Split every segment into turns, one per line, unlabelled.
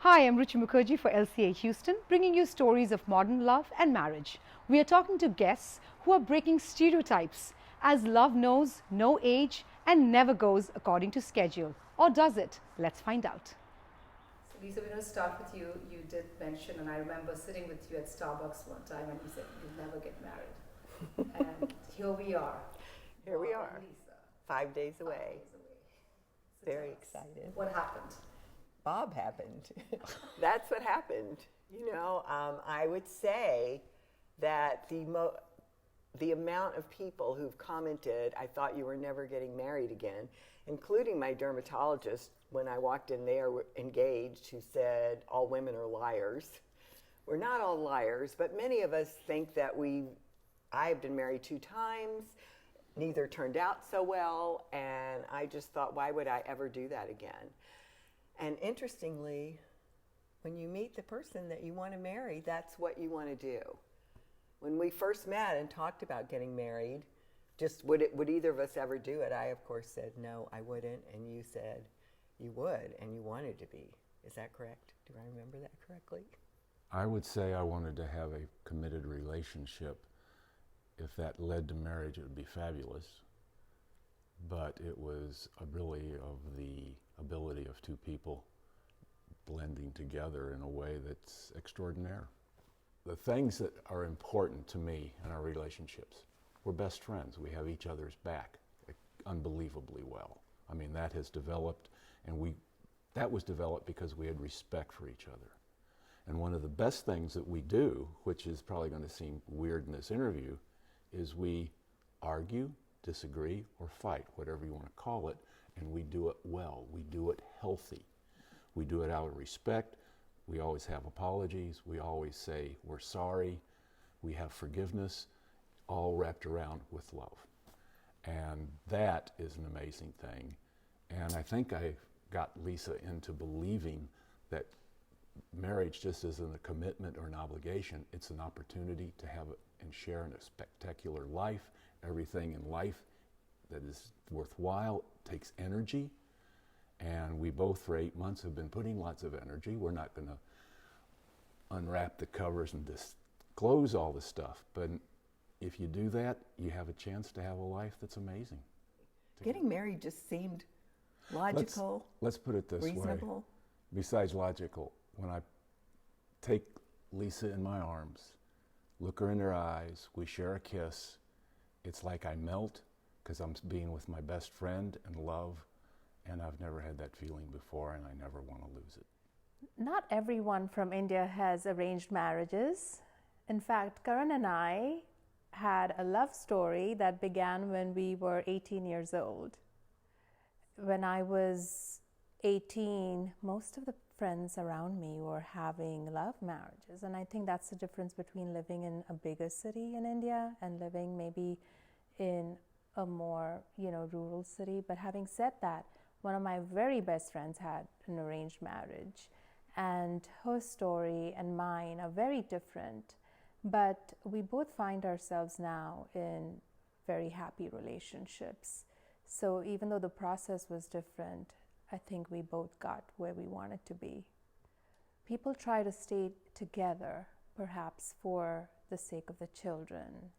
Hi, I'm Ruchi Mukherjee for LCAHouston, bringing you stories of modern love and marriage. We are talking to guests who are breaking stereotypes, as love knows no age and never goes according to schedule. Or does it? Let's find out. So Lisa, we're going to start with you. You did mention, and I remember sitting with you at Starbucks one time and you said you'll never get married. And here we are.
Here we are,
Lisa.
5 days away.
5 days away. So
Very excited.
What happened?
Bob happened. That's what happened. I would say that the amount of people who've commented, I thought you were never getting married again, including my dermatologist when I walked in there engaged, who said all women are liars. We're not all liars, but many of us think that I've been married 2 times, neither turned out so well, and I just thought, why would I ever do that again? And interestingly, when you meet the person that you want to marry, that's what you want to do. When we first met and talked about getting married, just would either of us ever do it? I, of course, said, no, I wouldn't. And you said you would and you wanted to be. Is that correct? Do I remember that correctly?
I would say I wanted to have a committed relationship. If that led to marriage, it would be fabulous. But it was really of the ability of 2 people blending together in a way that's extraordinary. The things that are important to me in our relationships, we're best friends. We have each other's back unbelievably well. I mean, that has developed, and that was developed because we had respect for each other. And one of the best things that we do, which is probably going to seem weird in this interview, is we argue, disagree, or fight, whatever you want to call it, and we do it well. We do it healthy. We do it out of respect. We always have apologies. We always say we're sorry. We have forgiveness, all wrapped around with love. And that is an amazing thing. And I think I got Lisa into believing that marriage just isn't a commitment or an obligation. It's an opportunity to have and share in a spectacular life. Everything in life that is worthwhile takes energy, and we both for 8 months have been putting lots of energy. We're not going to unwrap the covers and disclose all the stuff, but if you do that, you have a chance to have a life that's amazing.
Getting married just seemed logical.
Let's put it this
reasonable.
way. Besides logical, when I take Lisa in my arms, look her in her eyes, we share a kiss, it's like I melt because I'm being with my best friend and love, and I've never had that feeling before, and I never want to lose it.
Not everyone from India has arranged marriages. In fact, Karan and I had a love story that began when we were 18 years old. When I was 18, most of the friends around me were having love marriages, and I think that's the difference between living in a bigger city in India and living maybe in a more rural city. But having said that, one of my very best friends had an arranged marriage, and her story and mine are very different, but we both find ourselves now in very happy relationships. So even though the process was different, I think we both got where we wanted to be. People try to stay together, perhaps for the sake of the children,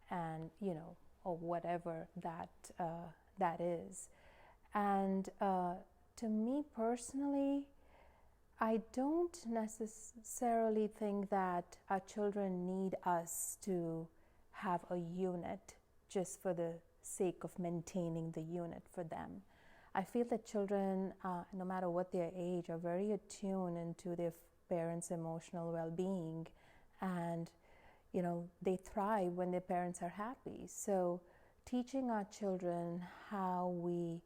and or whatever that is. And to me personally, I don't necessarily think that our children need us to have a unit just for the sake of maintaining the unit for them. I feel that children, no matter what their age, are very attuned into their parents' emotional well-being, and they thrive when their parents are happy. So teaching our children how we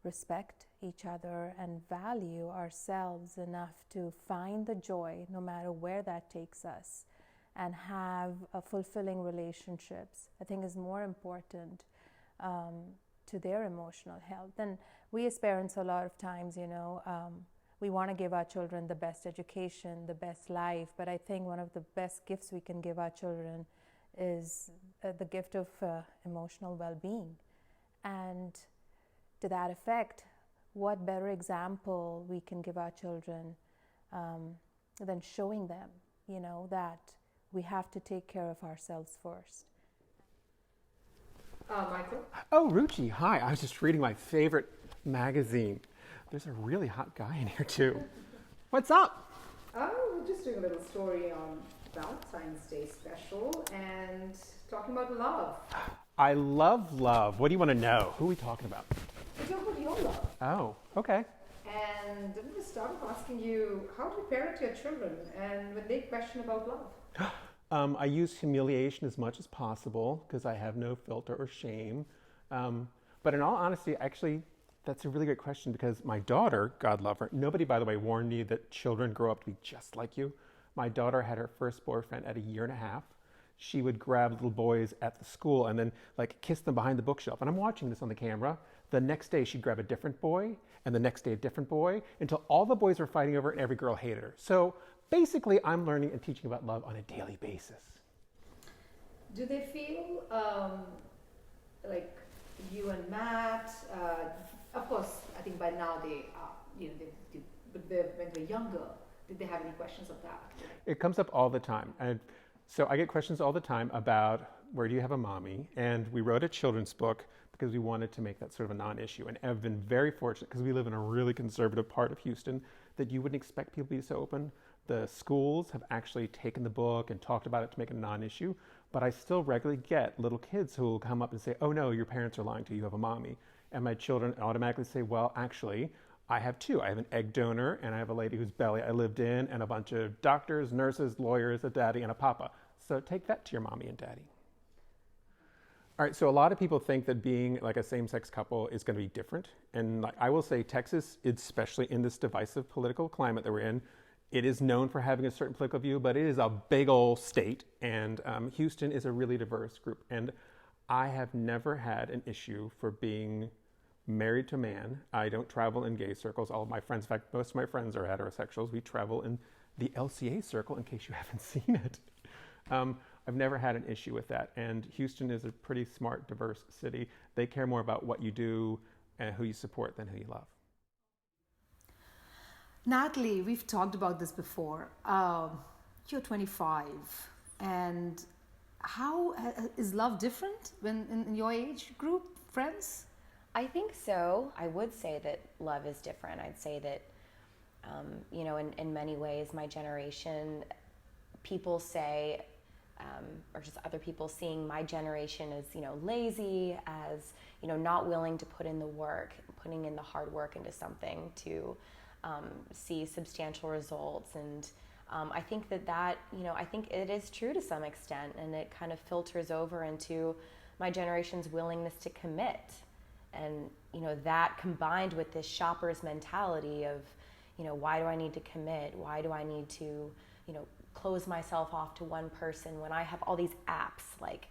respect each other and value ourselves enough to find the joy no matter where that takes us and have fulfilling relationships, I think is more important to their emotional health. And we as parents, a lot of times, we want to give our children the best education, the best life, but I think one of the best gifts we can give our children is the gift of emotional well-being. And to that effect, what better example we can give our children then showing them, that we have to take care of ourselves first.
Michael?
Oh, Ruchi, hi. I was just reading my favorite magazine. There's a really hot guy in here, too. What's up?
Oh, we're just doing a little story on Valentine's Day special and talking about love.
I love love. What do you want to know? Who are we talking about?
We're talking about your love.
Oh, okay.
And I'm going to start off asking you, how do you parent your children and when they question about love?
I use humiliation as much as possible because I have no filter or shame. But in all honesty, actually, that's a really good question because my daughter, God love her, nobody, by the way, warned me that children grow up to be just like you. My daughter had her first boyfriend at 1.5 years. She would grab little boys at the school and then kiss them behind the bookshelf. And I'm watching this on the camera. The next day she'd grab a different boy and the next day a different boy until all the boys were fighting over it and every girl hated her. So basically I'm learning and teaching about love on a daily basis.
Do they feel like you and Matt, of course, I think by now they but when they're younger, did they have any questions of that?
It comes up all the time. So I get questions all the time about where do you have a mommy? And we wrote a children's book because we wanted to make that sort of a non-issue. And I've been very fortunate because we live in a really conservative part of Houston that you wouldn't expect people to be so open. The schools have actually taken the book and talked about it to make it a non-issue. But I still regularly get little kids who will come up and say, oh no, your parents are lying to you, you have a mommy. And my children automatically say, well, actually, I have two. I have an egg donor and I have a lady whose belly I lived in and a bunch of doctors, nurses, lawyers, a daddy, and a papa. So take that to your mommy and daddy. All right, so a lot of people think that being like a same-sex couple is going to be different. And I will say Texas, especially in this divisive political climate that we're in, it is known for having a certain political view, but it is a big old state. And Houston is a really diverse group. And I have never had an issue for being married to a man. I don't travel in gay circles. All of my friends, in fact, most of my friends are heterosexuals. We travel in the LCA circle, in case you haven't seen it. I've never had an issue with that. And Houston is a pretty smart, diverse city. They care more about what you do and who you support than who you love.
Natalie, we've talked about this before. You're 25, and how is love different when in your age group, friends?
I think so. I would say that love is different. I'd say that, in many ways, my generation, people say, or just other people seeing my generation as, lazy, as, not willing to put in the work, putting in the hard work into something to see substantial results. And I think that, I think it is true to some extent, and it kind of filters over into my generation's willingness to commit. And, that combined with this shopper's mentality of, why do I need to commit? Why do I need to, close myself off to one person when I have all these apps like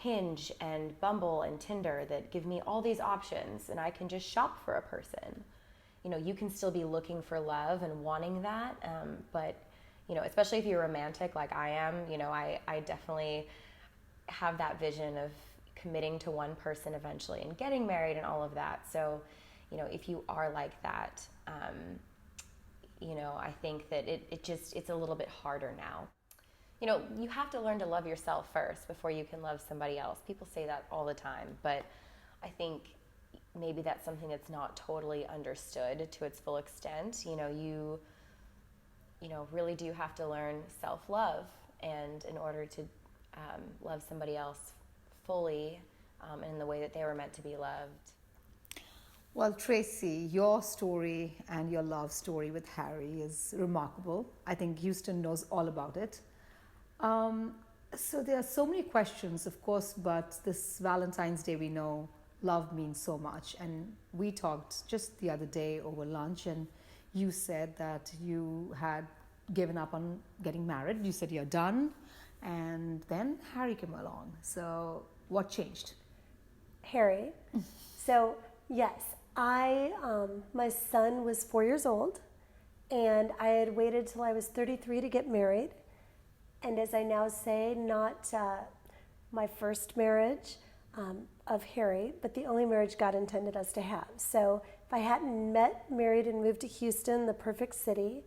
Hinge and Bumble and Tinder that give me all these options and I can just shop for a person. You can still be looking for love and wanting that, but, especially if you're romantic like I am, I definitely have that vision of committing to one person eventually and getting married and all of that. So, if you are like that, I think that it's a little bit harder now. You have to learn to love yourself first before you can love somebody else. People say that all the time, but I think maybe that's something that's not totally understood to its full extent. You really do have to learn self-love, and in order to love somebody else fully in the way that they were meant to be loved.
Well, Tracy, your story and your love story with Harry is remarkable. I think Houston knows all about it. So there are so many questions, of course, but this Valentine's Day, we know love means so much. And we talked just the other day over lunch, and you said that you had given up on getting married. You said you're done. And then Harry came along. So what changed?
Harry. So yes, my son was 4 years old, and I had waited till I was 33 to get married. And as I now say, not my first marriage of Harry, but the only marriage God intended us to have. So if I hadn't met, married, and moved to Houston, the perfect city,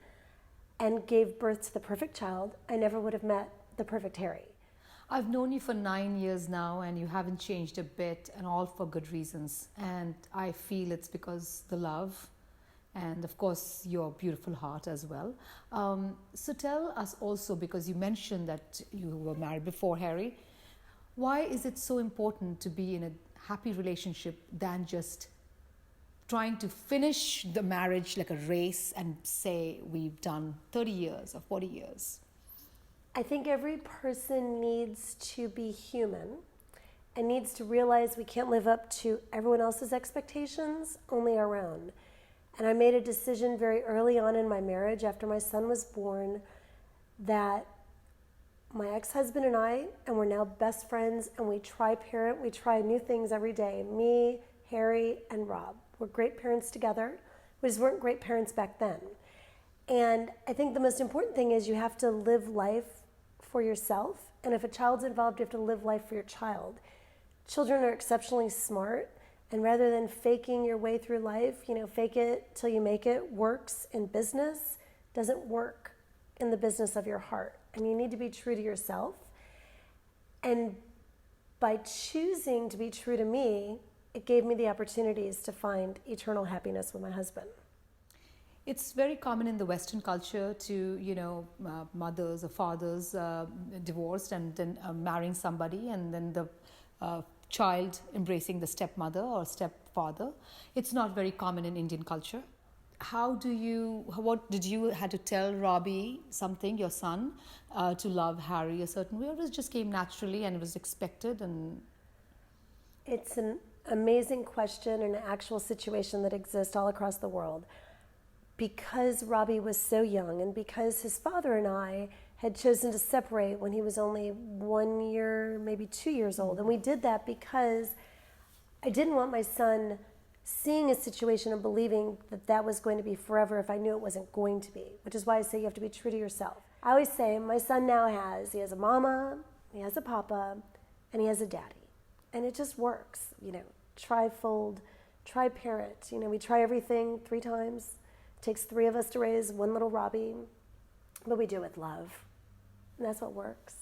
and gave birth to the perfect child, I never would have met the perfect Harry.
I've known you for 9 years now, and you haven't changed a bit, and all for good reasons. And I feel it's because the love, and of course your beautiful heart as well. So tell us also, because you mentioned that you were married before Harry, why is it so important to be in a happy relationship than just trying to finish the marriage like a race and say we've done 30 years or 40 years?
I think every person needs to be human and needs to realize we can't live up to everyone else's expectations, only our own. And I made a decision very early on in my marriage, after my son was born, that my ex-husband and I, and we're now best friends, and we try new things every day. Me, Harry, and Rob. We're great parents together. We just weren't great parents back then. And I think the most important thing is you have to live life for yourself. And if a child's involved, you have to live life for your child. Children are exceptionally smart. And rather than faking your way through life, fake it till you make it works in business, doesn't work in the business of your heart. And you need to be true to yourself. And by choosing to be true to me, it gave me the opportunities to find eternal happiness with my husband.
It's very common in the Western culture to, mothers or fathers divorced and then marrying somebody, and then the child embracing the stepmother or stepfather. It's not very common in Indian culture. What did you had to tell Robbie something, your son, to love Harry a certain way, or it just came naturally and it was expected? And
it's an amazing question and an actual situation that exists all across the world. Because Robbie was so young, and because his father and I had chosen to separate when he was only 1 year, maybe 2 years old, and we did that because I didn't want my son seeing a situation and believing that that was going to be forever if I knew it wasn't going to be, which is why I say you have to be true to yourself. I always say my son now he has a mama, he has a papa, and he has a daddy. And it just works, trifold, tri-parent. We try everything 3 times. It takes 3 of us to raise one little Robbie, but we do it with love. And that's what works.